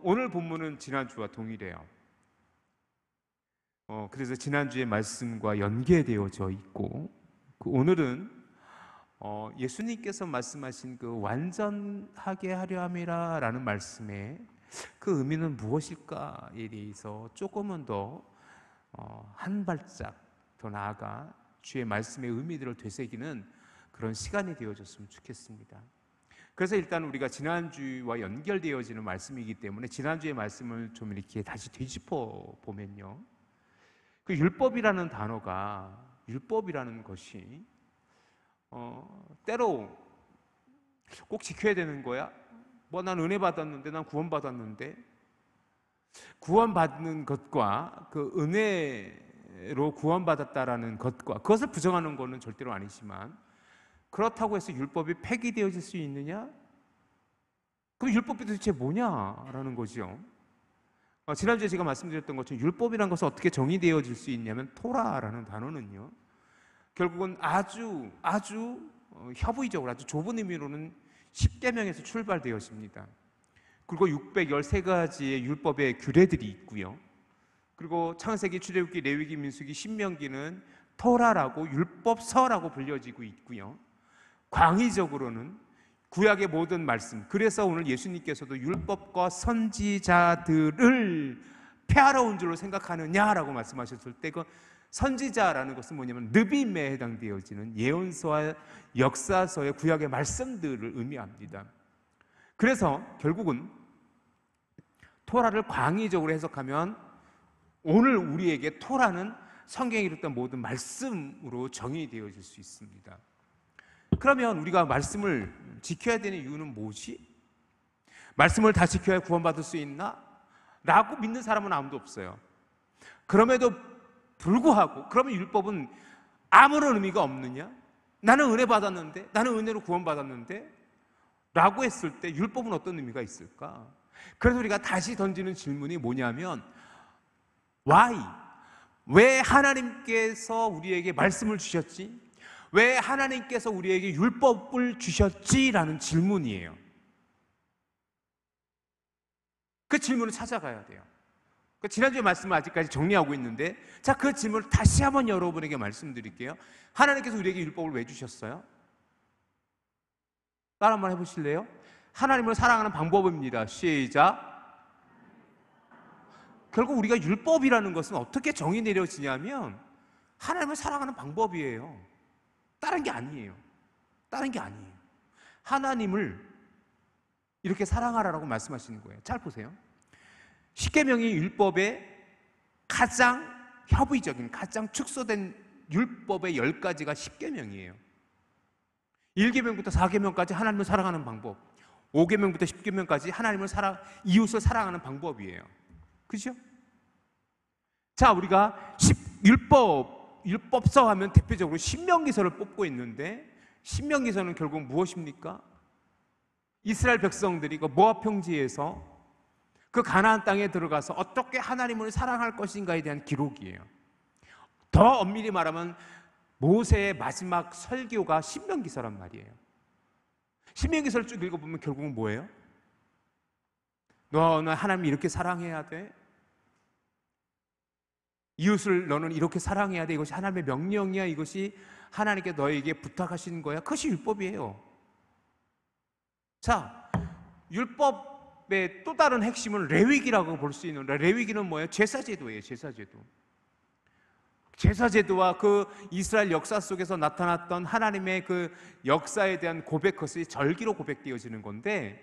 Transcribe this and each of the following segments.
오늘 본문은 지난주와 동일해요. 그래서 지난주의 말씀과 연계되어져 있고, 오늘은 예수님께서 말씀하신 그 완전하게 하려 함이라라는 말씀의 그 의미는 무엇일까에 대해서 조금은 더 한 발짝 더 나아가 주의 말씀의 의미들을 되새기는 그런 시간이 되어졌으면 좋겠습니다. 그래서 일단 우리가 지난주와 연결되어지는 말씀이기 때문에 지난주의 말씀을 좀 이렇게 다시 되짚어 보면요, 그 율법이라는 단어가, 율법이라는 것이 때로 꼭 지켜야 되는 거야? 난 은혜 받았는데, 난 구원 받았는데, 구원받는 것과 그 은혜로 구원받았다라는 것과 그것을 부정하는 것은 절대로 아니지만, 그렇다고 해서 율법이 폐기되어질 수 있느냐? 그럼 율법이 도대체 뭐냐라는 거죠. 지난주에 제가 말씀드렸던 것처럼 율법이라는 것은 어떻게 정의되어질 수 있냐면, 토라라는 단어는요, 결국은 아주 협의적으로 아주 좁은 의미로는 십계명에서 출발되었습니다. 그리고 613가지의 율법의 규례들이 있고요. 그리고 창세기, 출애굽기, 레위기, 민수기, 신명기는 토라라고 율법서라고 불려지고 있고요. 광의적으로는 구약의 모든 말씀, 그래서 오늘 예수님께서도 율법과 선지자들을 폐하러 온 줄로 생각하느냐라고 말씀하셨을 때, 그 선지자라는 것은 뭐냐면 느빔에 해당되어지는 예언서와 역사서의 구약의 말씀들을 의미합니다. 그래서 결국은 토라를 광의적으로 해석하면 오늘 우리에게 토라는 성경에 이르렀던 모든 말씀으로 정의되어질 수 있습니다. 그러면 우리가 말씀을 지켜야 되는 이유는 뭐지? 말씀을 다 지켜야 구원받을 수 있나? 라고 믿는 사람은 아무도 없어요. 그럼에도 불구하고 그러면 율법은 아무런 의미가 없느냐? 나는 은혜 받았는데, 나는 은혜로 구원받았는데 라고 했을 때 율법은 어떤 의미가 있을까? 그래서 우리가 다시 던지는 질문이 뭐냐면, Why? 왜 하나님께서 우리에게 말씀을 주셨지? 왜 하나님께서 우리에게 율법을 주셨지라는 질문이에요. 그 질문을 찾아가야 돼요. 지난주에 말씀을 아직까지 정리하고 있는데, 자, 그 질문을 다시 한번 여러분에게 말씀드릴게요. 하나님께서 우리에게 율법을 왜 주셨어요? 따라 한번 해보실래요? 하나님을 사랑하는 방법입니다. 시작. 결국 우리가 율법이라는 것은 어떻게 정의 내려지냐면 하나님을 사랑하는 방법이에요. 다른 게 아니에요. 다른 게 아니에요. 하나님을 이렇게 사랑하라고 말씀하시는 거예요. 잘 보세요. 십계명이 율법의 가장 협의적인, 가장 축소된 율법의 10가지가 십계명이에요. 1계명부터 4계명까지 하나님을 사랑하는 방법, 5계명부터 10계명까지 하나님을 이웃을 사랑하는 방법이에요. 그렇죠? 자, 우리가 율법서 하면 대표적으로 신명기서를 뽑고 있는데, 신명기서는 결국 무엇입니까? 이스라엘 백성들이 그 모압 평지에서 그 가나안 땅에 들어가서 어떻게 하나님을 사랑할 것인가에 대한 기록이에요. 더 엄밀히 말하면 모세의 마지막 설교가 신명기서란 말이에요. 신명기서를 쭉 읽어보면 결국은 뭐예요? 너는 하나님을 이렇게 사랑해야 돼. 이웃을 너는 이렇게 사랑해야 돼. 이것이 하나님의 명령이야. 이것이 하나님께 너에게 부탁하시는 거야. 그것이 율법이에요. 자, 율법의 또 다른 핵심은 레위기라고 볼 수 있는데, 레위기는 뭐예요? 제사제도예요. 제사제도와 그 이스라엘 역사 속에서 나타났던 하나님의 그 역사에 대한 고백, 그것이 절기로 고백되어지는 건데,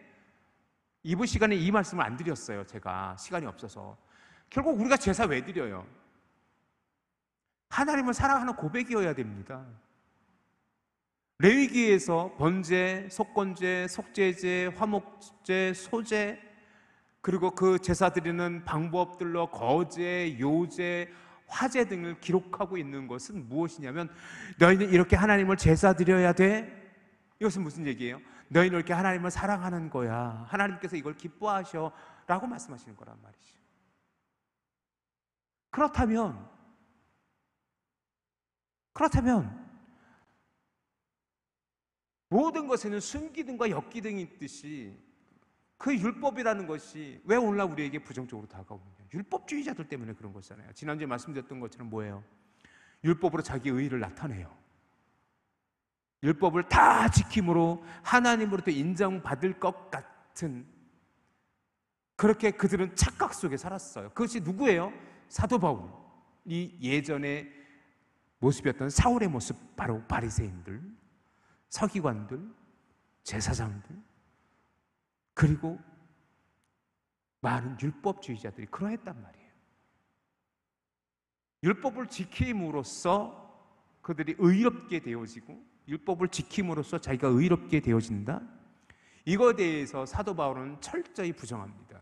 이번 시간에 이 말씀을 안 드렸어요. 제가 시간이 없어서. 결국 우리가 제사 왜 드려요? 하나님을 사랑하는 고백이어야 됩니다. 레위기에서 번제, 속건제, 속죄제, 화목제, 소제, 그리고 그 제사 드리는 방법들로 거제, 요제, 화제 등을 기록하고 있는 것은 무엇이냐면, 너희는 이렇게 하나님을 제사 드려야 돼. 이것은 무슨 얘기예요? 너희는 이렇게 하나님을 사랑하는 거야. 하나님께서 이걸 기뻐하셔 라고 말씀하시는 거란 말이죠. 그렇다면 모든 것에는 순기둥과 역기둥이 있듯이 그 율법이라는 것이 왜 오늘날 우리에게 부정적으로 다가오느냐? 율법주의자들 때문에 그런 거잖아요. 지난주에 말씀드렸던 것처럼 뭐예요? 율법으로 자기 의의를 나타내요. 율법을 다 지킴으로 하나님으로부터 인정받을 것 같은, 그렇게 그들은 착각 속에 살았어요. 그것이 누구예요? 사도 바울이 예전에 모습이었던 사울의 모습, 바로 바리새인들, 서기관들, 제사장들, 그리고 많은 율법주의자들이 그러했단 말이에요. 율법을 지킴으로써 그들이 의롭게 되어지고, 율법을 지킴으로써 자기가 의롭게 되어진다, 이거에 대해서 사도 바울은 철저히 부정합니다.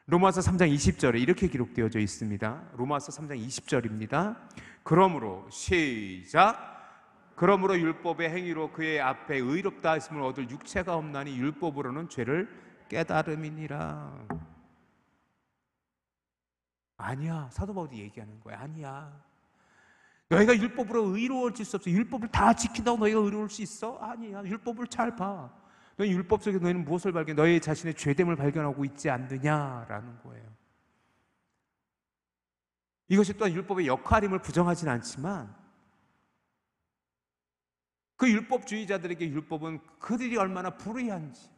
로마서 3장 20절에 이렇게 기록되어져 있습니다. 로마서 3장 20절입니다. 그러므로 시작. 그러므로 율법의 행위로 그의 앞에 의롭다 하심을 얻을 육체가 없나니 율법으로는 죄를 깨달음이니라. 아니야, 사도 바울이 얘기하는 거야. 아니야, 너희가 율법으로 의로워질 수 없어. 율법을 다 지킨다고 너희가 의로울 수 있어? 아니야. 율법을 잘 봐. 너희 율법 속에 너희는 무엇을 발견해? 너희 자신의 죄됨을 발견하고 있지 않느냐라는 거예요. 이것이 또한 율법의 역할임을 부정하진 않지만, 그 율법주의자들에게 율법은 그들이 얼마나 불의한지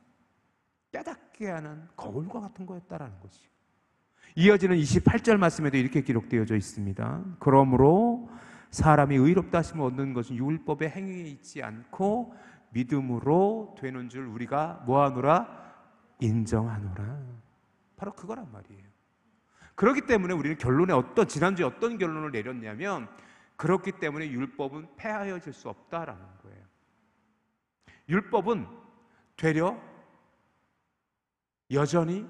깨닫게 하는 거울과 같은 거였다라는 것이죠. 이어지는 28절 말씀에도 이렇게 기록되어져 있습니다. 그러므로 사람이 의롭다 하심을 얻는 것은 율법의 행위에 있지 않고 믿음으로 되는 줄 우리가 뭐하노라? 인정하노라. 바로 그거란 말이에요. 그렇기 때문에 우리는 지난주에 어떤 결론을 내렸냐면, 그렇기 때문에 율법은 폐하여질 수 없다라는 거예요. 율법은 되려 여전히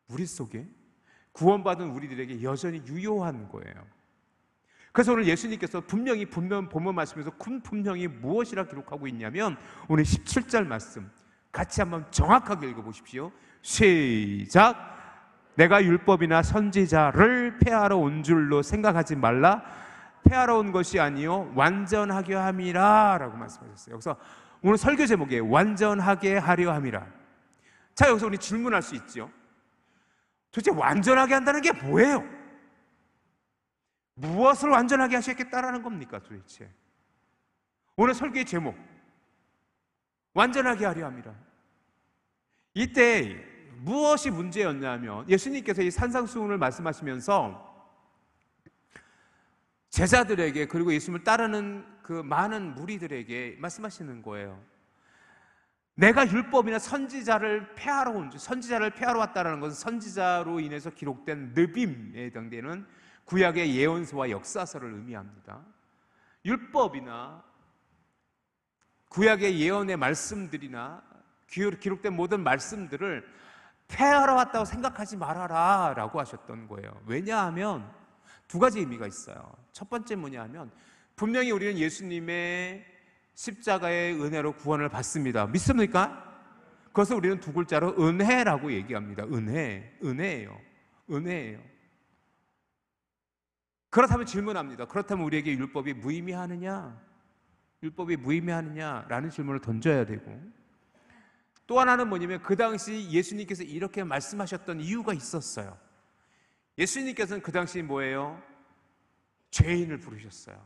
우리 속에, 구원받은 우리들에게 여전히 유효한 거예요. 그래서 오늘 예수님께서 분명히 본문 말씀에서 분명히 무엇이라 기록하고 있냐면, 오늘 17절 말씀 같이 한번 정확하게 읽어보십시오. 시작. 내가 율법이나 선지자를 폐하러 온 줄로 생각하지 말라. 폐하러 온 것이 아니요 완전하게 함이라 라고 말씀하셨어요. 여기서 오늘 설교 제목에 완전하게 하려 함이라. 자, 여기서 우리 질문할 수 있죠. 도대체 완전하게 한다는 게 뭐예요? 무엇을 완전하게 하셨겠다라는 겁니까 도대체? 오늘 설교의 제목, 완전하게 하려 함이라. 이때 무엇이 문제였냐면, 예수님께서 이 산상수훈을 말씀하시면서 제자들에게, 그리고 예수님을 따르는 그 많은 무리들에게 말씀하시는 거예요. 내가 율법이나 선지자를 폐하러 온 줄, 선지자를 폐하러 왔다는 것은 선지자로 인해서 기록된 느빔에 해당되는 구약의 예언서와 역사서를 의미합니다. 율법이나 구약의 예언의 말씀들이나 기록된 모든 말씀들을 폐하러 왔다고 생각하지 말아라 라고 하셨던 거예요. 왜냐하면 두 가지 의미가 있어요. 첫 번째 뭐냐면, 분명히 우리는 예수님의 십자가의 은혜로 구원을 받습니다. 믿습니까? 그것을 우리는 두 글자로 은혜라고 얘기합니다. 은혜예요. 그렇다면 질문합니다. 그렇다면 우리에게 율법이 무의미하느냐? 율법이 무의미하느냐라는 질문을 던져야 되고, 또 하나는 뭐냐면, 그 당시 예수님께서 이렇게 말씀하셨던 이유가 있었어요. 예수님께서는 그 당시 뭐예요? 죄인을 부르셨어요.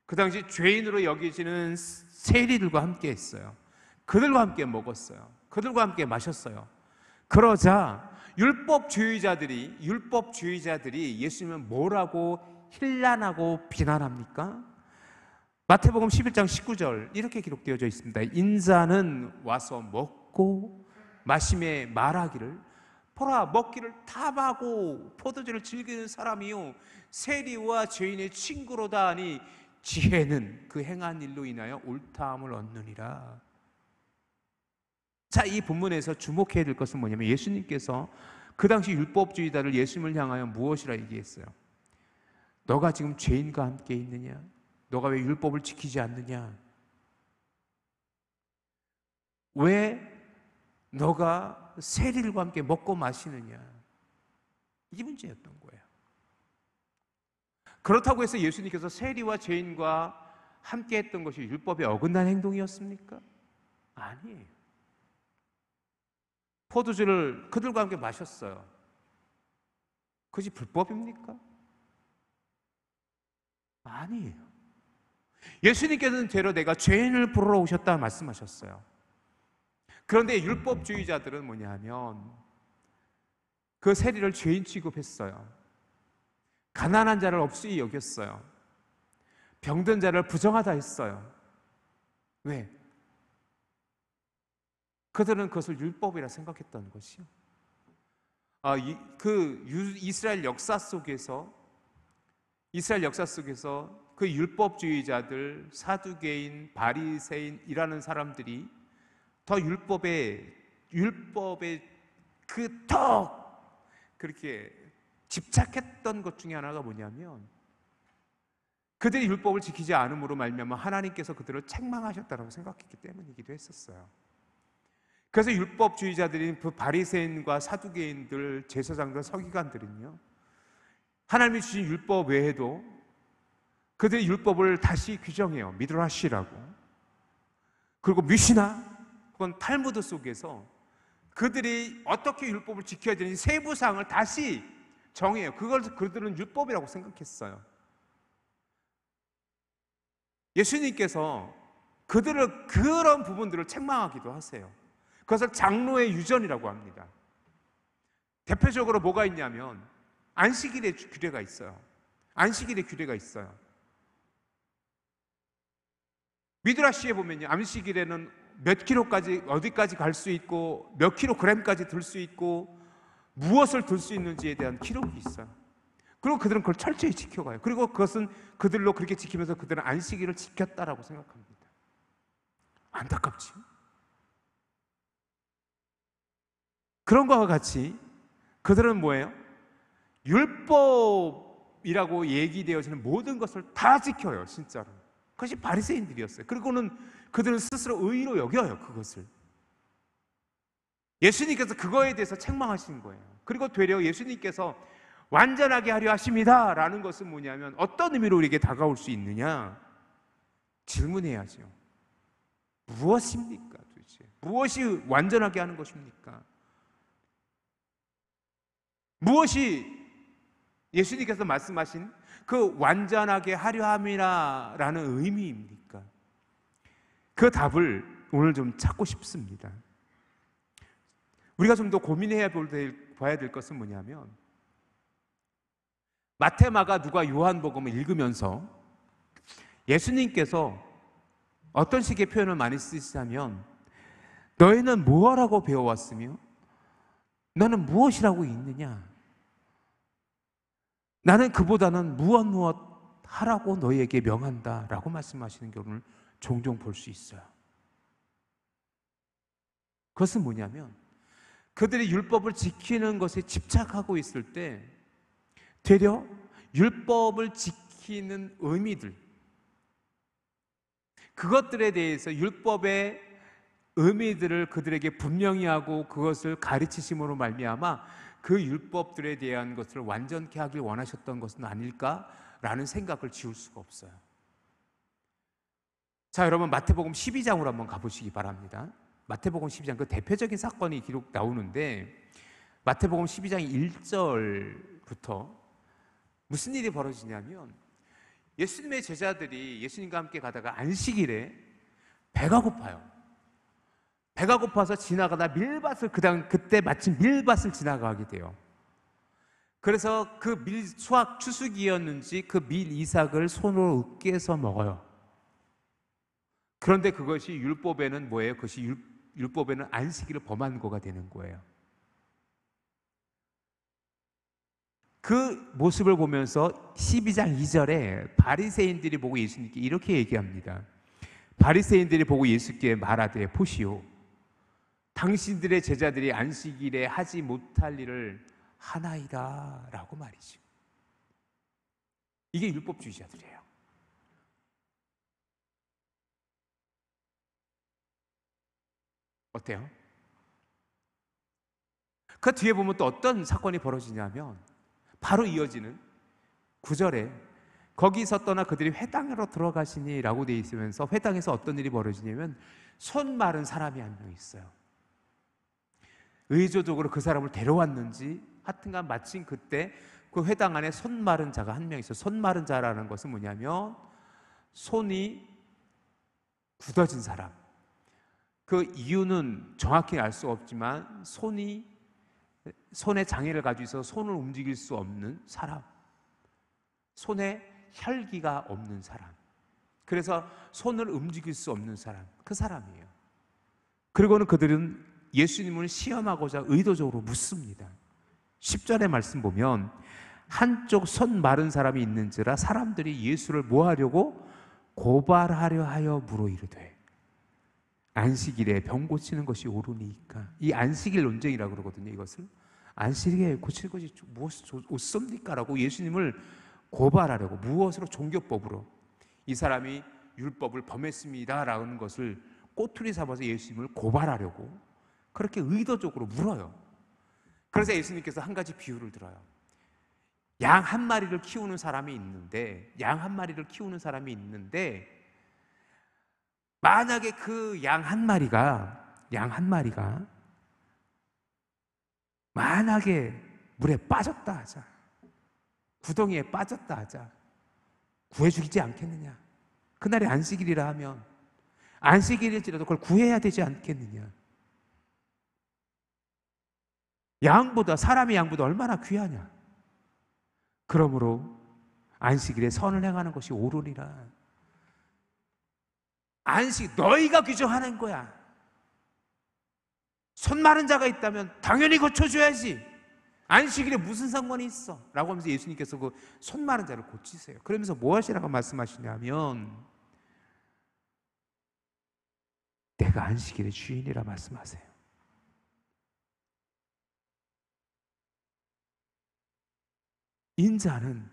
그 당시 죄인으로 여기지는 세리들과 함께 했어요. 그들과 함께 먹었어요. 그들과 함께 마셨어요. 그러자 율법주의자들이 예수님을 뭐라고 힐난하고 비난합니까? 마태복음 11장 19절 이렇게 기록되어져 있습니다. 인자는 와서 먹고 마심에 말하기를, 보라, 먹기를 탐하고 포도주를 즐기는 사람이요 세리와 죄인의 친구로다 하니 지혜는 그 행한 일로 인하여 옳다함을 얻느니라. 자, 이 본문에서 주목해야 될 것은 뭐냐면, 예수님께서 그 당시 율법주의자를 예수님을 향하여 무엇이라 얘기했어요? 너가 지금 죄인과 함께 있느냐? 너가 왜 율법을 지키지 않느냐? 왜 너가 세리들과 함께 먹고 마시느냐? 이게 문제였던 거예요. 그렇다고 해서 예수님께서 세리와 죄인과 함께 했던 것이 율법에 어긋난 행동이었습니까? 아니에요. 포도주를 그들과 함께 마셨어요. 그것이 불법입니까? 아니에요. 예수님께서는 되려 내가 죄인을 부르러 오셨다 말씀하셨어요. 그런데 율법주의자들은 뭐냐 하면 그 세리를 죄인 취급했어요. 가난한 자를 없이 여겼어요. 병든 자를 부정하다 했어요. 왜? 그들은 그것을 율법이라 생각했던 것이요. 이스라엘 역사 속에서 그 율법주의자들, 사두개인, 바리새인이라는 사람들이 더 율법에 그렇게 집착했던 것 중에 하나가 뭐냐면 그들이 율법을 지키지 않음으로 말미암아 하나님께서 그들을 책망하셨다고 생각했기 때문이기도 했었어요. 그래서 율법주의자들인 그 바리새인과 사두개인들, 제사장들, 서기관들은요, 하나님이 주신 율법 외에도 그들의 율법을 다시 규정해요. 미드라시라고. 그리고 미시나, 그건 탈무드 속에서 그들이 어떻게 율법을 지켜야 되는지 세부 사항을 다시 정해요. 그걸 그들은 율법이라고 생각했어요. 예수님께서 그들을 그런 부분들을 책망하기도 하세요. 그것을 장로의 유전이라고 합니다. 대표적으로 뭐가 있냐면 안식일의 규례가 있어요. 안식일의 규례가 있어요. 미드라시에 보면요, 안식일에는 몇 킬로까지 어디까지 갈 수 있고 몇 킬로그램까지 들 수 있고 무엇을 들 수 있는지에 대한 기록이 있어요. 그리고 그들은 그걸 철저히 지켜가요. 그리고 그것은 그들로 그렇게 지키면서 그들은 안식일을 지켰다라고 생각합니다. 안타깝지? 그런 것과 같이 그들은 뭐예요? 율법이라고 얘기되어지는 모든 것을 다 지켜요, 진짜로. 그것이 바리새인들이었어요. 그리고는 그들은 스스로 의로 여겨요, 그것을. 예수님께서 그거에 대해서 책망하신 거예요. 그리고 되려 예수님께서 완전하게 하려 하십니다 라는 것은 뭐냐면 어떤 의미로 우리에게 다가올 수 있느냐? 질문해야죠. 무엇입니까 도대체? 무엇이 완전하게 하는 것입니까? 무엇이 예수님께서 말씀하신 그 완전하게 하려 함이라는 의미입니까? 그 답을 오늘 좀 찾고 싶습니다. 우리가 좀 더 고민해야 봐야 될 것은 뭐냐면 마태, 마가, 누가, 요한복음을 읽으면서 예수님께서 어떤 식의 표현을 많이 쓰시냐면 너희는 무엇이라고 배워왔으며 너는 무엇이라고 있느냐? 나는 그보다는 무엇 하라고 너희에게 명한다 라고 말씀하시는 경우를 종종 볼 수 있어요. 그것은 뭐냐면 그들이 율법을 지키는 것에 집착하고 있을 때 되려 율법을 지키는 의미들, 그것들에 대해서 율법의 의미들을 그들에게 분명히 하고 그것을 가르치심으로 말미암아 그 율법들에 대한 것을 완전케 하길 원하셨던 것은 아닐까라는 생각을 지울 수가 없어요. 자, 여러분 마태복음 12장으로 한번 가보시기 바랍니다. 마태복음 12장 그 대표적인 사건이 기록 나오는데 마태복음 12장 1절부터 무슨 일이 벌어지냐면 예수님의 제자들이 예수님과 함께 가다가 안식일에 배가 고파요. 배가 고파서 지나가다 밀밭을 그때 마침 밀밭을 지나가게 돼요. 그래서 그 수확 추수기였는지 그 밀 이삭을 손으로 으깨서 먹어요. 그런데 그것이 율법에는 뭐예요? 그것이 율법에는 안식일을 범한 거가 되는 거예요. 그 모습을 보면서 12장 2절에 바리새인들이 보고 예수님께 이렇게 얘기합니다. 바리새인들이 보고 예수께 말하되 보시오, 당신들의 제자들이 안식일에 하지 못할 일을 하나이다 라고 말이죠. 이게 율법주의자들이에요. 어때요? 그 뒤에 보면 또 어떤 사건이 벌어지냐면 바로 이어지는 9절에 거기서 떠나 그들이 회당으로 들어가시니 라고 되어 있으면서 회당에서 어떤 일이 벌어지냐면 손 마른 사람이 한 명 있어요. 의도적으로 그 사람을 데려왔는지 하여튼간 마침 그때 그 회당 안에 손 마른 자가 한 명 있어요. 손 마른 자라는 것은 뭐냐면 손이 굳어진 사람. 그 이유는 정확히 알 수 없지만 손에 장애를 가지고 있어서 손을 움직일 수 없는 사람, 손에 혈기가 없는 사람, 그래서 손을 움직일 수 없는 사람, 그 사람이에요. 그리고는 그들은 예수님을 시험하고자 의도적으로 묻습니다. 10절의 말씀 보면 한쪽 손 마른 사람이 있는지라 사람들이 예수를 뭐 하려고? 고발하려 하여 물어 이르되 안식일에 병 고치는 것이 옳으니까. 이 안식일 논쟁이라고 그러거든요. 이것을 안식일에 고칠 것이 무엇이 옳습니까? 라고 예수님을 고발하려고, 무엇으로? 종교법으로 이 사람이 율법을 범했습니다 라는 것을 꼬투리 삼아서 예수님을 고발하려고 그렇게 의도적으로 물어요. 그래서 예수님께서 한 가지 비유를 들어요. 양 한 마리를 키우는 사람이 있는데, 만약에 그 양 한 마리가 만약에 물에 빠졌다 하자, 구덩이에 빠졌다 하자, 구해주지 않겠느냐? 그날이 안식일이라 하면 안식일일지라도 그걸 구해야 되지 않겠느냐? 사람의 양보다 얼마나 귀하냐? 그러므로 안식일에 선을 행하는 것이 옳으리라. 너희가 규정하는 거야. 손 마른 자가 있다면 당연히 고쳐줘야지. 안식일에 무슨 상관이 있어? 라고 하면서 예수님께서 그 손 마른 자를 고치세요. 그러면서 뭐 하시라고 말씀하시냐면 내가 안식일의 주인이라 말씀하세요. 인자는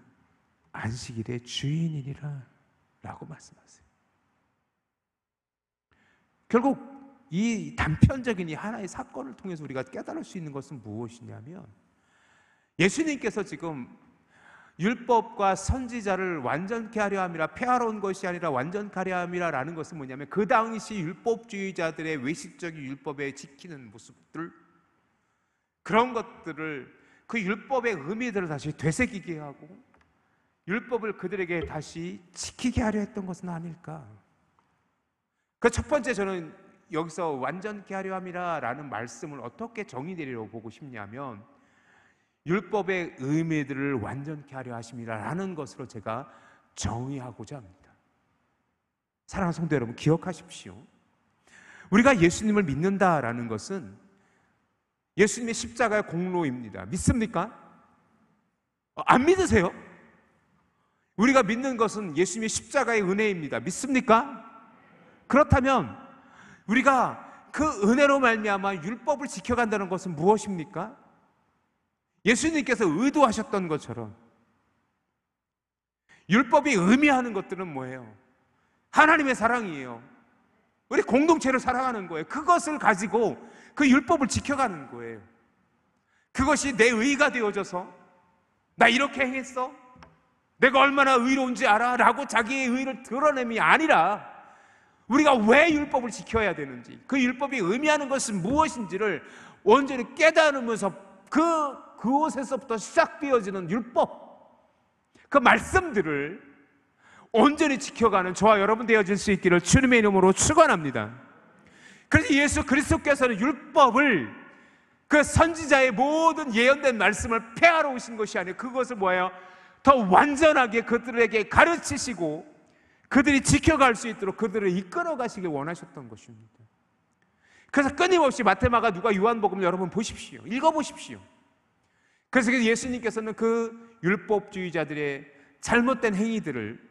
안식일의 주인이니라 라고 말씀하세요. 결국 이 단편적인 이 하나의 사건을 통해서 우리가 깨달을 수 있는 것은 무엇이냐면 예수님께서 지금 율법과 선지자를 완전케 하려 함이라, 폐하러 온 것이 아니라 완전케 하려 함이라 라는 것은 뭐냐면 그 당시 율법주의자들의 외식적인 율법에 지키는 모습들, 그런 것들을, 그 율법의 의미들을 다시 되새기게 하고 율법을 그들에게 다시 지키게 하려 했던 것은 아닐까. 그 첫 번째, 저는 여기서 완전케 하려 함이라 라는 말씀을 어떻게 정의되리라고 보고 싶냐면 율법의 의미들을 완전케 하려 하심이라 라는 것으로 제가 정의하고자 합니다. 사랑하는 성도 여러분, 기억하십시오. 우리가 예수님을 믿는다라는 것은 예수님의 십자가의 공로입니다. 믿습니까? 안 믿으세요? 우리가 믿는 것은 예수님의 십자가의 은혜입니다. 믿습니까? 그렇다면 우리가 그 은혜로 말미암아 율법을 지켜간다는 것은 무엇입니까? 예수님께서 의도하셨던 것처럼 율법이 의미하는 것들은 뭐예요? 하나님의 사랑이에요. 우리 공동체를 사랑하는 거예요. 그것을 가지고 그 율법을 지켜가는 거예요. 그것이 내 의가 되어져서 나 이렇게 행했어? 내가 얼마나 의로운지 알아? 라고 자기의 의를 드러냄이 아니라 우리가 왜 율법을 지켜야 되는지, 그 율법이 의미하는 것은 무엇인지를 온전히 깨달으면서 그곳에서부터 시작되어지는 율법, 그 말씀들을 온전히 지켜가는 저와 여러분 되어질 수 있기를 주님의 이름으로 축원합니다. 그래서 예수 그리스도께서는 율법을, 그 선지자의 모든 예언된 말씀을 폐하러 오신 것이 아니에요. 그것을 뭐예요? 더 완전하게 그들에게 가르치시고 그들이 지켜갈 수 있도록 그들을 이끌어 가시길 원하셨던 것입니다. 그래서 끊임없이 마태마가 누가 요한복음 여러분 보십시오. 읽어보십시오. 그래서 예수님께서는 그 율법주의자들의 잘못된 행위들을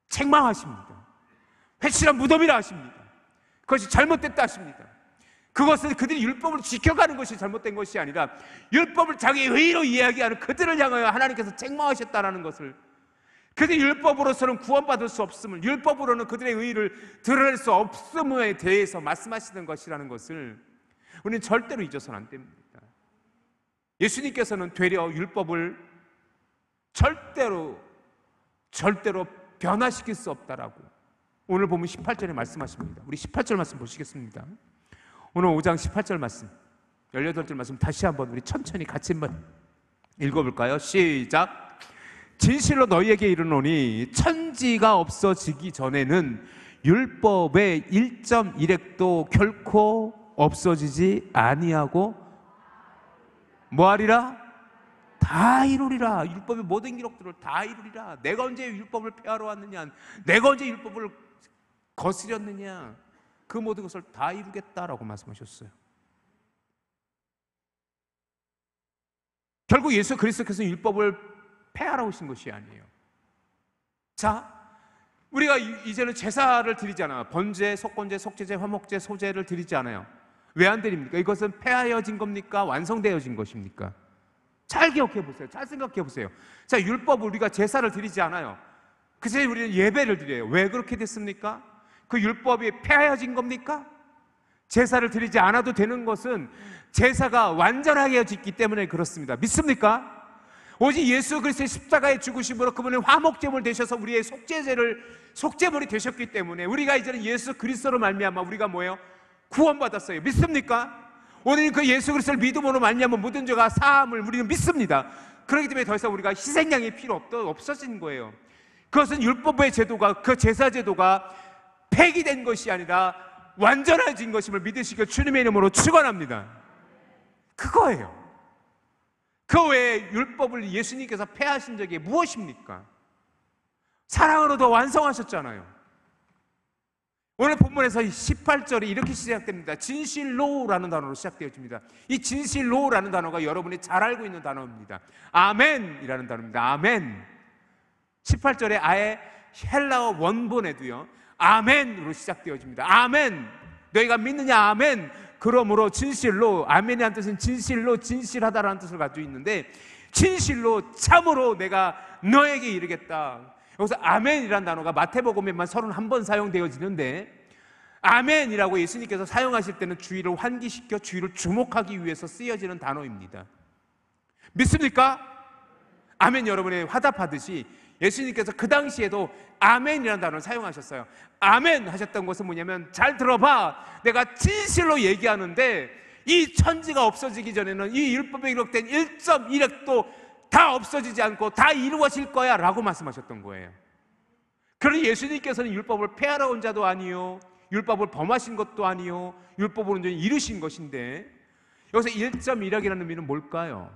책망하십니다. 회칠한 무덤이라 하십니다. 그것이 잘못됐다 하십니다. 그것은 그들이 율법을 지켜가는 것이 잘못된 것이 아니라 율법을 자기의 의로 이야기하는 그들을 향하여 하나님께서 책망하셨다는 것을, 그들이 율법으로서는 구원받을 수 없음을, 율법으로는 그들의 의를 드러낼 수 없음에 대해서 말씀하시는 것이라는 것을 우리는 절대로 잊어서는 안 됩니다. 예수님께서는 되려 율법을 절대로 변화시킬 수 없다라고 오늘 보면 18절에 말씀하십니다. 우리 18절 말씀 보시겠습니다. 오늘 5장 18절 말씀. 18절 말씀 다시 한번 우리 천천히 같이 한번 읽어볼까요? 시작. 진실로 너희에게 이르노니 천지가 없어지기 전에는 율법의 1.1획도 결코 없어지지 아니하고 뭐하리라? 다 이루리라. 율법의 모든 기록들을 다 이루리라. 내가 언제 율법을 폐하러 왔느냐, 내가 언제 율법을 거스렸느냐, 그 모든 것을 다 이루겠다라고 말씀하셨어요. 결국 예수 그리스도께서 율법을 폐하러 오신 것이 아니에요. 자, 우리가 이제는 제사를 드리지 않아요. 번제, 속건제, 속죄제, 화목제, 소제를 드리지 않아요. 왜 안 드립니까? 이것은 폐하여진 겁니까? 완성되어진 것입니까? 잘 기억해 보세요. 잘 생각해 보세요. 자, 율법 우리가 제사를 드리지 않아요. 그새 우리는 예배를 드려요. 왜 그렇게 됐습니까? 그 율법이 폐하여진 겁니까? 제사를 드리지 않아도 되는 것은 제사가 완전하게 짓기 때문에 그렇습니다. 믿습니까? 오직 예수 그리스도의 십자가의 죽으심으로 그분의 화목제물 되셔서 우리의 속죄물이 되셨기 때문에 우리가 이제는 예수 그리스도로 말미암아 우리가 뭐예요? 구원받았어요. 믿습니까? 오늘 그 예수 그리스도를 믿음으로 말미암아 모든 죄가 사함을 우리는 믿습니다. 그렇기 때문에 더 이상 우리가 희생양이 필요 없어진 거예요. 그것은 율법의 제도가, 그 제사 제도가 폐기된 것이 아니라 완전해진 것임을 믿으시길 주님의 이름으로 축원합니다. 그거예요. 그 외에 율법을 예수님께서 폐하신 적이 무엇입니까? 사랑으로 더 완성하셨잖아요. 오늘 본문에서 18절이 이렇게 시작됩니다. 진실로라는 단어로 시작되어집니다. 이 진실로라는 단어가 여러분이 잘 알고 있는 단어입니다. 아멘이라는 단어입니다. 아멘. 18절에 아예 헬라어 원본에도요, 아멘으로 시작되어집니다. 아멘. 너희가 믿느냐? 아멘. 그러므로 진실로, 아멘이라는 뜻은 진실로, 진실하다라는 뜻을 가지고 있는데, 진실로 참으로 내가 너에게 이르겠다. 여기서 아멘이라는 단어가 마태복음에만 31번 사용되어지는데, 아멘이라고 예수님께서 사용하실 때는 주의를 환기시켜 주의를 주목하기 위해서 쓰여지는 단어입니다. 믿습니까? 아멘. 여러분이 화답하듯이 예수님께서 그 당시에도 아멘이라는 단어를 사용하셨어요. 아멘 하셨던 것은 뭐냐면, 잘 들어봐, 내가 진실로 얘기하는데 이 천지가 없어지기 전에는 이 율법에 기록된 1.1획도 다 없어지지 않고 다 이루어질 거야 라고 말씀하셨던 거예요. 그러니 예수님께서는 율법을 폐하러 온 자도 아니요, 율법을 범하신 것도 아니요, 율법을 온전히 이루신 것인데, 여기서 1.1획이라는 의미는 뭘까요?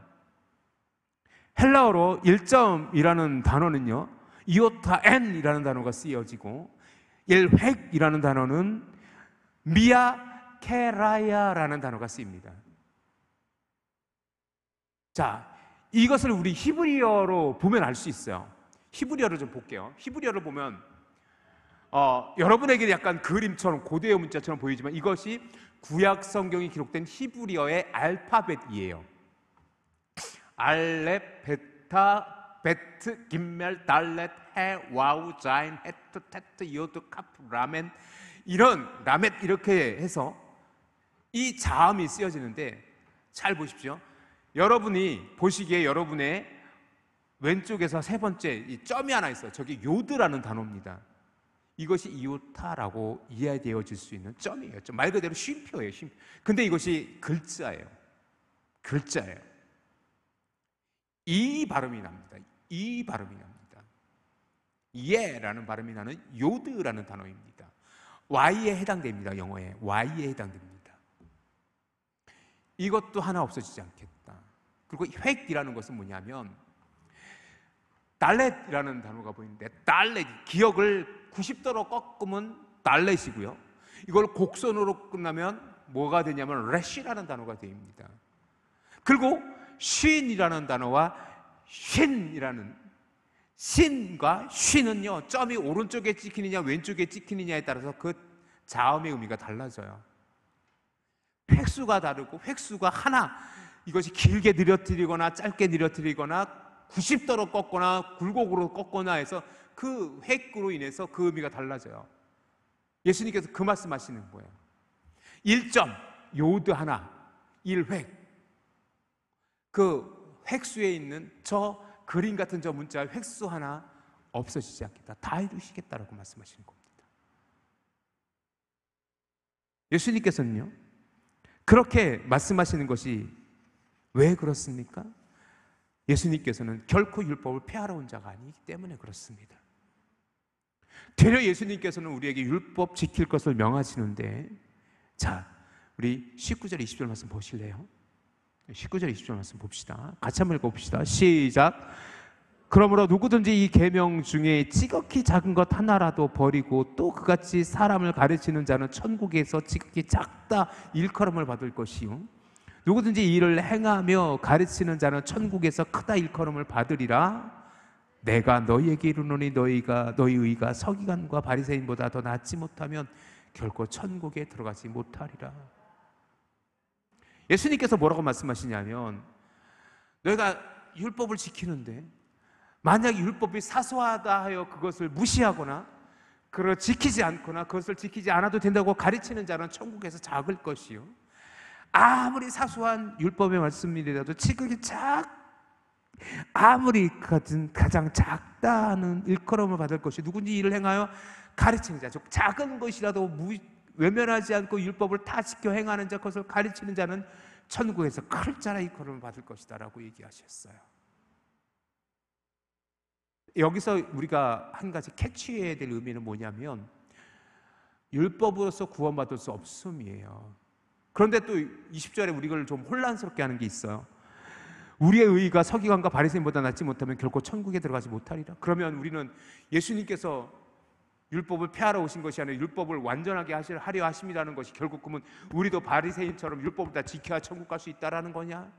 헬라어로 1점이라는 단어는요, 이오타엔이라는 단어가 쓰여지고, 1획이라는 단어는 미아케라야라는 단어가 쓰입니다. 자, 이것을 우리 히브리어로 보면 알 수 있어요. 히브리어를 좀 볼게요. 히브리어를 보면 여러분에게 약간 그림처럼, 고대의 문자처럼 보이지만 이것이 구약 성경이 기록된 히브리어의 알파벳이에요. 알렙, 베타, 베트, 김멜, 달렛, 해, 와우, 자인, 헤트, 테트, 요드, 카프, 라멘, 이런 라멧 이렇게 해서 이 자음이 쓰여지는데, 잘 보십시오. 여러분이 보시기에 여러분의 왼쪽에서 세 번째 이 점이 하나 있어요. 저게 요드라는 단어입니다. 이것이 이오타라고 이해되어질 수 있는 점이에요. 말 그대로 쉼표예요. 쉼표. 근데 이것이 글자예요. 글자예요. 이 발음이 납니다. 이 발음이 납니다. 예라는 발음이 나는 요드라는 단어입니다. Y에 해당됩니다. 영어에 Y에 해당됩니다. 이것도 하나 없어지지 않겠다. 그리고 획이라는 것은 뭐냐면, 달렛이라는 단어가 보이는데, 달렛, 기억을 90도로 꺾으면 달렛이고요, 이걸 곡선으로 끝나면 뭐가 되냐면 렛이라는 단어가 됩니다. 그리고 쉰이라는 단어와 쉰이라는, 신과 쉰은요, 점이 오른쪽에 찍히느냐 왼쪽에 찍히느냐에 따라서 그 자음의 의미가 달라져요. 획수가 다르고, 획수가 하나, 이것이 길게 늘어뜨리거나 짧게 늘어뜨리거나 90도로 꺾거나 굴곡으로 꺾거나 해서 그 획으로 인해서 그 의미가 달라져요. 예수님께서 그 말씀하시는 거예요. 1점, 요드 하나, 1획. 그 획수에 있는 저 그림 같은 저 문자 획수 하나 없어지지 않겠다. 다 이루시겠다라고 말씀하시는 겁니다. 예수님께서는요, 그렇게 말씀하시는 것이 왜 그렇습니까? 예수님께서는 결코 율법을 폐하러 온 자가 아니기 때문에 그렇습니다. 되려 예수님께서는 우리에게 율법 지킬 것을 명하시는데, 자, 우리 19절 20절 말씀 보실래요? 19절 20절 말씀 봅시다. 같이 한번 읽어봅시다. 시작. 그러므로 누구든지 이 계명 중에 지극히 작은 것 하나라도 버리고 또 그같이 사람을 가르치는 자는 천국에서 지극히 작다 일컬음을 받을 것이요, 누구든지 이 일을 행하며 가르치는 자는 천국에서 크다 일컬음을 받으리라. 내가 너희에게 이르노니 너희 의가 서기관과 바리새인보다 더 낫지 못하면 결코 천국에 들어가지 못하리라. 예수님께서 뭐라고 말씀하시냐면, 너희가 율법을 지키는데 만약 율법이 사소하다 하여 그것을 무시하거나 그걸 지키지 않거나 그것을 지키지 않아도 된다고 가르치는 자는 천국에서 작을 것이요, 아무리 사소한 율법의 말씀이라도 지극히 아무리 가장 작다는 일컬음을 받을 것이, 누군지 일을 행하여 가르치는 자, 즉 작은 것이라도 외면하지 않고 율법을 다 지켜 행하는 자, 그것을 가르치는 자는 천국에서 클 자라 일컬음을 받을 것이다 라고 얘기하셨어요. 여기서 우리가 한 가지 캐치해야 될 의미는 뭐냐면, 율법으로서 구원받을 수 없음이에요. 그런데 또 20절에 우리를 좀 혼란스럽게 하는 게 있어요. 우리의 의의가 서기관과 바리새인보다 낫지 못하면 결코 천국에 들어가지 못하리라. 그러면 우리는 예수님께서 율법을 폐하러 오신 것이 아니라 율법을 완전하게 하려 하심이라는 것이 결국 그러면 우리도 바리새인처럼 율법을 다 지켜야 천국 갈 수 있다라는 거냐?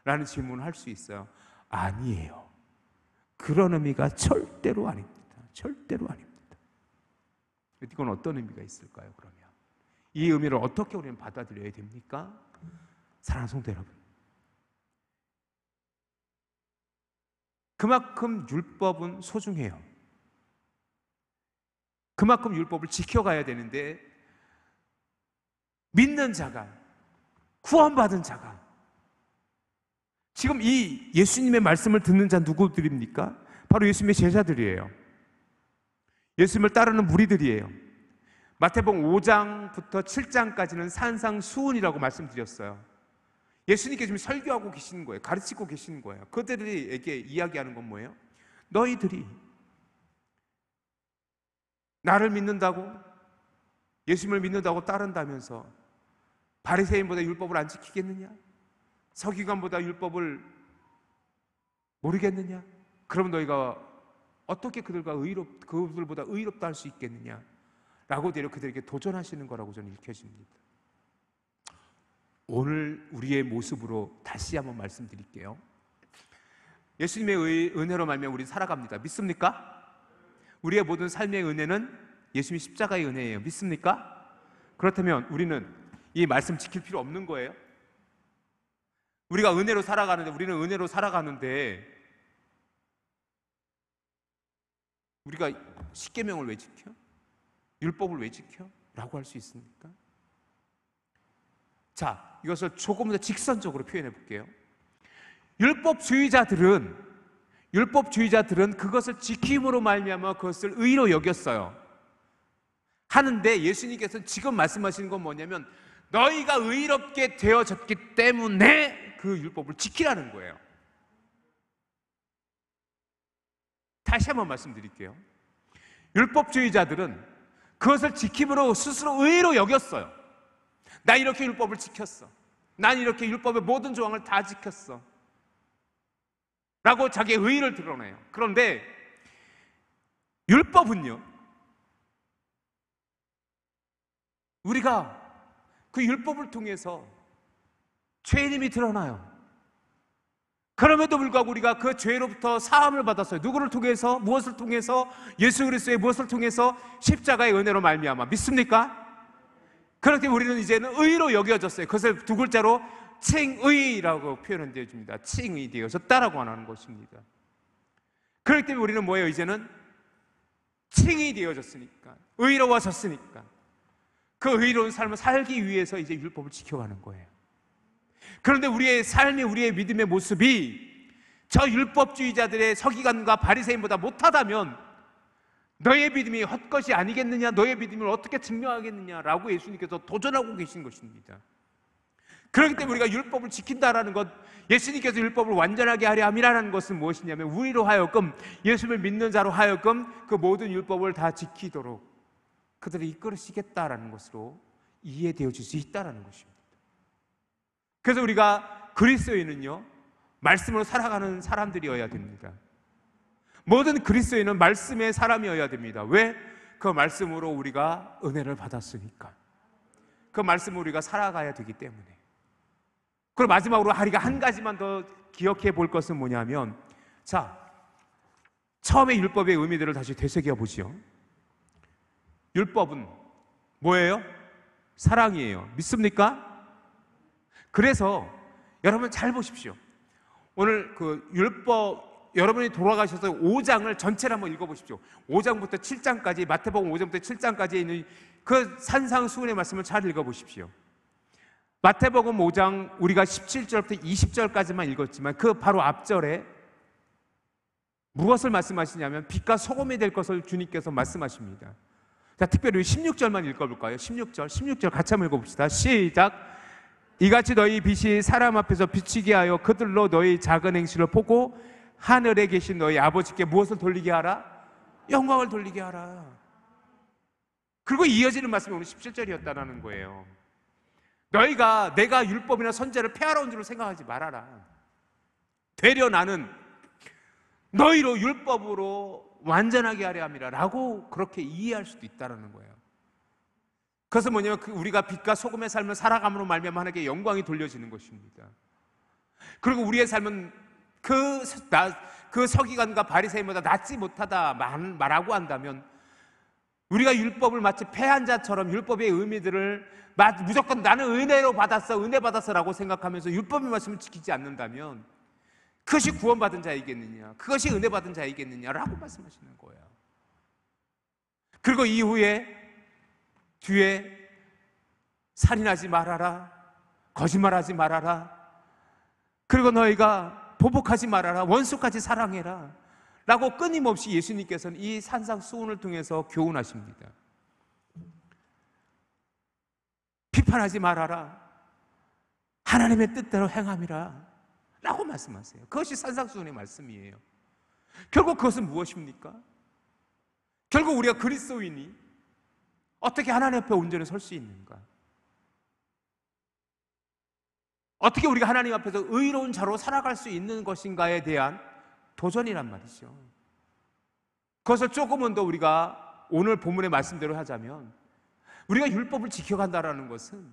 라는 질문을 할 수 있어요. 아니에요. 그런 의미가 절대로 아닙니다. 절대로 아닙니다. 이건 어떤 의미가 있을까요? 그러면 이 의미를 어떻게 우리는 받아들여야 됩니까? 사랑하는 성도 여러분, 그만큼 율법은 소중해요. 그만큼 율법을 지켜가야 되는데, 믿는 자가, 구원받은 자가, 지금 이 예수님의 말씀을 듣는 자 누구들입니까? 바로 예수님의 제자들이에요. 예수님을 따르는 무리들이에요. 마태복음 5장부터 7장까지는 산상수훈이라고 말씀드렸어요. 예수님께 지금 설교하고 계시는 거예요. 가르치고 계시는 거예요. 그들에게 이야기하는 건 뭐예요? 너희들이 나를 믿는다고, 예수님을 믿는다고 따른다면서 바리새인보다 율법을 안 지키겠느냐? 서기관보다 율법을 모르겠느냐? 그럼 너희가 어떻게 그들보다 의롭다 할 수 있겠느냐? 라고 되려 그들에게 도전하시는 거라고 저는 읽혀집니다. 오늘 우리의 모습으로 다시 한번 말씀드릴게요. 예수님의 은혜로 말미암아 우리 살아갑니다. 믿습니까? 우리의 모든 삶의 은혜는 예수님의 십자가의 은혜예요. 믿습니까? 그렇다면 우리는 이 말씀 지킬 필요 없는 거예요? 우리가 은혜로 살아가는데, 우리는 은혜로 살아가는데 우리가 십계명을 왜 지켜? 율법을 왜 지켜? 라고 할 수 있습니까? 자, 이것을 조금 더 직선적으로 표현해 볼게요. 율법주의자들은 그것을 지킴으로 말미암아 그것을 의로 여겼어요. 하는데 예수님께서 지금 말씀하시는 건 뭐냐면, 너희가 의롭게 되어졌기 때문에 그 율법을 지키라는 거예요. 다시 한번 말씀드릴게요. 율법주의자들은 그것을 지킴으로 스스로 의로 여겼어요. 나 이렇게 율법을 지켰어. 난 이렇게 율법의 모든 조항을 다 지켰어. 라고 자기의 의의를 드러내요. 그런데 율법은요, 우리가 그 율법을 통해서 죄인임이 드러나요. 그럼에도 불구하고 우리가 그 죄로부터 사함을 받았어요. 누구를 통해서? 무엇을 통해서? 예수 그리스도의 무엇을 통해서? 십자가의 은혜로 말미암아. 믿습니까? 그렇기 때문에 우리는 이제는 의로 여겨졌어요. 그것을 두 글자로 칭의라고 표현을 되어줍니다. 칭의 되어졌다라고 하는 것입니다. 그렇기 때문에 우리는 뭐예요? 이제는 칭의 되어졌으니까, 의로워졌으니까 그 의로운 삶을 살기 위해서 이제 율법을 지켜가는 거예요. 그런데 우리의 삶이, 우리의 믿음의 모습이 저 율법주의자들의 서기관과 바리새인보다 못하다면 너의 믿음이 헛것이 아니겠느냐, 너의 믿음을 어떻게 증명하겠느냐라고 예수님께서 도전하고 계신 것입니다. 그렇기 때문에 우리가 율법을 지킨다라는 것, 예수님께서 율법을 완전하게 하려 함이라는 것은 무엇이냐면 우리로 하여금, 예수를 믿는 자로 하여금 그 모든 율법을 다 지키도록 그들을 이끌으시겠다라는 것으로 이해되어질 수 있다는 것입니다. 그래서 우리가 그리스도인은요, 말씀으로 살아가는 사람들이어야 됩니다. 모든 그리스도인은 말씀의 사람이어야 됩니다. 왜? 그 말씀으로 우리가 은혜를 받았으니까. 그 말씀으로 우리가 살아가야 되기 때문에. 그리고 마지막으로 우리가 한 가지만 더 기억해 볼 것은 뭐냐면, 자, 처음에 율법의 의미들을 다시 되새겨 보지요. 율법은 뭐예요? 사랑이에요. 믿습니까? 그래서 여러분 잘 보십시오. 오늘 그 율법, 여러분이 돌아가셔서 5장을 전체를 한번 읽어보십시오. 5장부터 7장까지, 마태복음 5장부터 7장까지에 있는 그 산상수훈의 말씀을 잘 읽어보십시오. 마태복음 5장 우리가 17절부터 20절까지만 읽었지만 그 바로 앞절에 무엇을 말씀하시냐면 빛과 소금이 될 것을 주님께서 말씀하십니다. 자, 특별히 16절만 읽어볼까요? 16절 같이 한번 읽어봅시다. 시작. 이같이 너희 빛이 사람 앞에서 비치게 하여 그들로 너희 작은 행실을 보고 하늘에 계신 너희 아버지께 무엇을 돌리게 하라? 영광을 돌리게 하라. 그리고 이어지는 말씀이 오늘 17절이었다는 거예요. 너희가 내가 율법이나 선제를 폐하러 온 줄로 생각하지 말아라. 되려 나는 너희로 율법으로 완전하게 하려 함이라 라고 그렇게 이해할 수도 있다는 거예요. 그것은 뭐냐면 우리가 빛과 소금의 삶을 살아감으로 말미암아 하나님께 영광이 돌려지는 것입니다. 그리고 우리의 삶은 그 서기관과 바리새인보다 낫지 못하다 말하고 한다면 우리가 율법을 마치 폐한 자처럼 율법의 의미들을 무조건 나는 은혜로 받았어, 은혜 받았어라고 생각하면서 율법의 말씀을 지키지 않는다면 그것이 구원받은 자이겠느냐, 그것이 은혜 받은 자이겠느냐라고 말씀하시는 거예요. 그리고 이후에 뒤에 살인하지 말아라, 거짓말하지 말아라, 그리고 너희가 보복하지 말아라, 원수까지 사랑해라 라고 끊임없이 예수님께서는 이 산상수훈을 통해서 교훈하십니다. 비판하지 말아라, 하나님의 뜻대로 행함이라 라고 말씀하세요. 그것이 산상수훈의 말씀이에요. 결국 그것은 무엇입니까? 결국 우리가 그리스도인이 어떻게 하나님 앞에 온전히 설 수 있는가? 어떻게 우리가 하나님 앞에서 의로운 자로 살아갈 수 있는 것인가에 대한 도전이란 말이죠. 그것을 조금은 더 우리가 오늘 본문의 말씀대로 하자면 우리가 율법을 지켜간다는 것은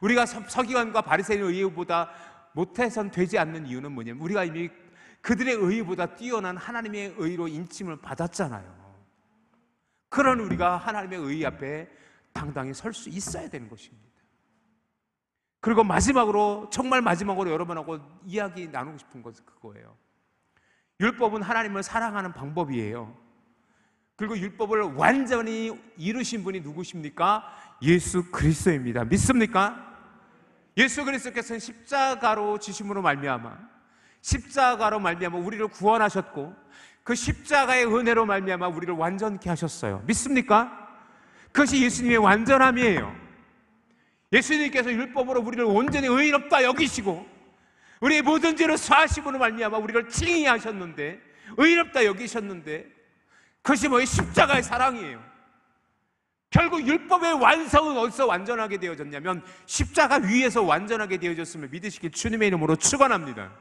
우리가 서기관과 바리새인의 의보다 못해선 되지 않는 이유는 뭐냐면 우리가 이미 그들의 의보다 뛰어난 하나님의 의로 인침을 받았잖아요. 그런 우리가 하나님의 의 앞에 당당히 설 수 있어야 되는 것입니다. 그리고 마지막으로, 정말 마지막으로 여러분하고 이야기 나누고 싶은 것은 그거예요. 율법은 하나님을 사랑하는 방법이에요. 그리고 율법을 완전히 이루신 분이 누구십니까? 예수 그리스도입니다. 믿습니까? 예수 그리스도께서는 십자가로 지심으로 말미암아 우리를 구원하셨고 그 십자가의 은혜로 말미암아 우리를 완전케 하셨어요. 믿습니까? 그것이 예수님의 완전함이에요. 예수님께서 율법으로 우리를 온전히 의롭다 여기시고 우리의 모든 죄를 사하심으로 말미암아 우리를 칭의하셨는데, 의롭다 여기셨는데, 그것이 뭐예요? 십자가의 사랑이에요. 결국 율법의 완성은 어디서 완전하게 되어졌냐면 십자가 위에서 완전하게 되어졌음을 믿으시길 주님의 이름으로 축원합니다.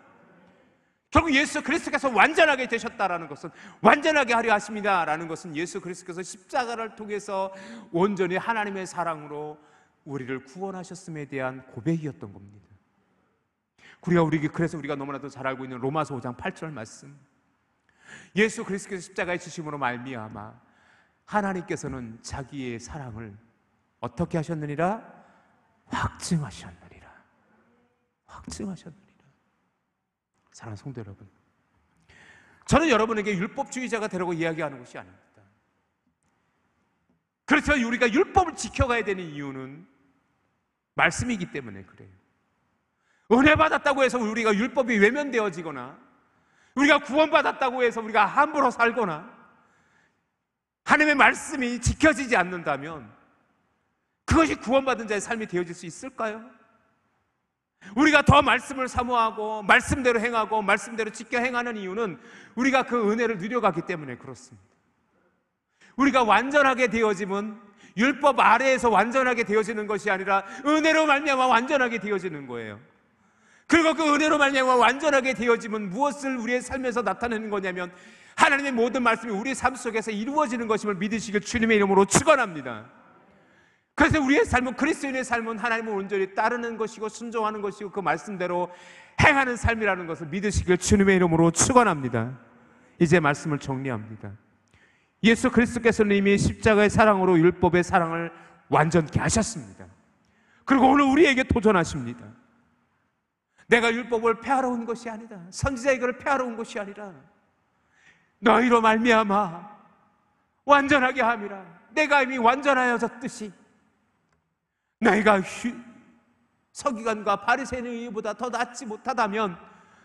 결국 예수 그리스도께서 완전하게 되셨다라는 것은, 완전하게 하려 하십니다라는 것은 예수 그리스도께서 십자가를 통해서 온전히 하나님의 사랑으로 우리를 구원하셨음에 대한 고백이었던 겁니다. 그래서 우리가 너무나도 잘 알고 있는 로마서 5장 8절 말씀, 예수 그리스도께서 십자가의 지심으로 말미암아 하나님께서는 자기의 사랑을 어떻게 하셨느니라? 확증하셨느니라. 사랑하는 성도 여러분, 저는 여러분에게 율법주의자가 되라고 이야기하는 것이 아닙니다. 그렇지만 우리가 율법을 지켜가야 되는 이유는 말씀이기 때문에 그래요. 은혜 받았다고 해서 우리가 율법이 외면되어지거나, 우리가 구원받았다고 해서 우리가 함부로 살거나, 하나님의 말씀이 지켜지지 않는다면 그것이 구원받은 자의 삶이 되어질 수 있을까요? 우리가 더 말씀을 사모하고 말씀대로 행하고 말씀대로 지켜 행하는 이유는 우리가 그 은혜를 누려가기 때문에 그렇습니다. 우리가 완전하게 되어짐은 율법 아래에서 완전하게 되어지는 것이 아니라 은혜로 말미암아 완전하게 되어지는 거예요. 그리고 그 은혜로 말미암아 완전하게 되어짐은 무엇을 우리의 삶에서 나타내는 거냐면 하나님의 모든 말씀이 우리의 삶 속에서 이루어지는 것임을 믿으시길 주님의 이름으로 축원합니다. 그래서 우리의 삶은, 그리스도인의 삶은 하나님을 온전히 따르는 것이고 순종하는 것이고 그 말씀대로 행하는 삶이라는 것을 믿으시길 주님의 이름으로 축원합니다. 이제 말씀을 정리합니다. 예수 그리스도께서는 이미 십자가의 사랑으로 율법의 사랑을 완전케 하셨습니다. 그리고 오늘 우리에게 도전하십니다. 내가 율법을 폐하러 온 것이 아니다. 선지자의 글을 폐하러 온 것이 아니라 너희로 말미암아 완전하게 함이라. 내가 이미 완전하여졌듯이 너희가 서기관과 바리새인의 의보다 더 낫지 못하다면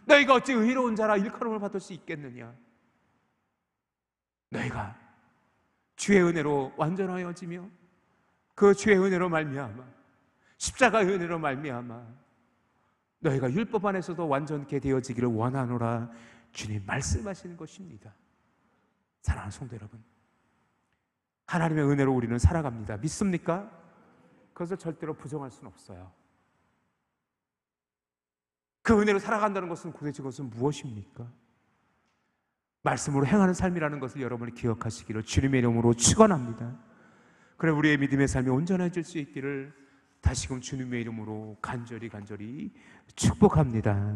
너희가 어찌 의로운 자라 일컬음을 받을 수 있겠느냐. 너희가 주의 은혜로 완전하여지며 그 주의 은혜로 말미암아 십자가의 은혜로 말미암아 너희가 율법 안에서도 완전케 되어지기를 원하노라 주님 말씀하시는 것입니다. 사랑하는 성도 여러분, 하나님의 은혜로 우리는 살아갑니다. 믿습니까? 그것을 절대로 부정할 수는 없어요. 그 은혜로 살아간다는 것은 도대체 그것은 무엇입니까? 말씀으로 행하는 삶이라는 것을 여러분이 기억하시기를 주님의 이름으로 축원합니다. 그래 우리의 믿음의 삶이 온전해질 수 있기를 다시금 주님의 이름으로 간절히 축복합니다.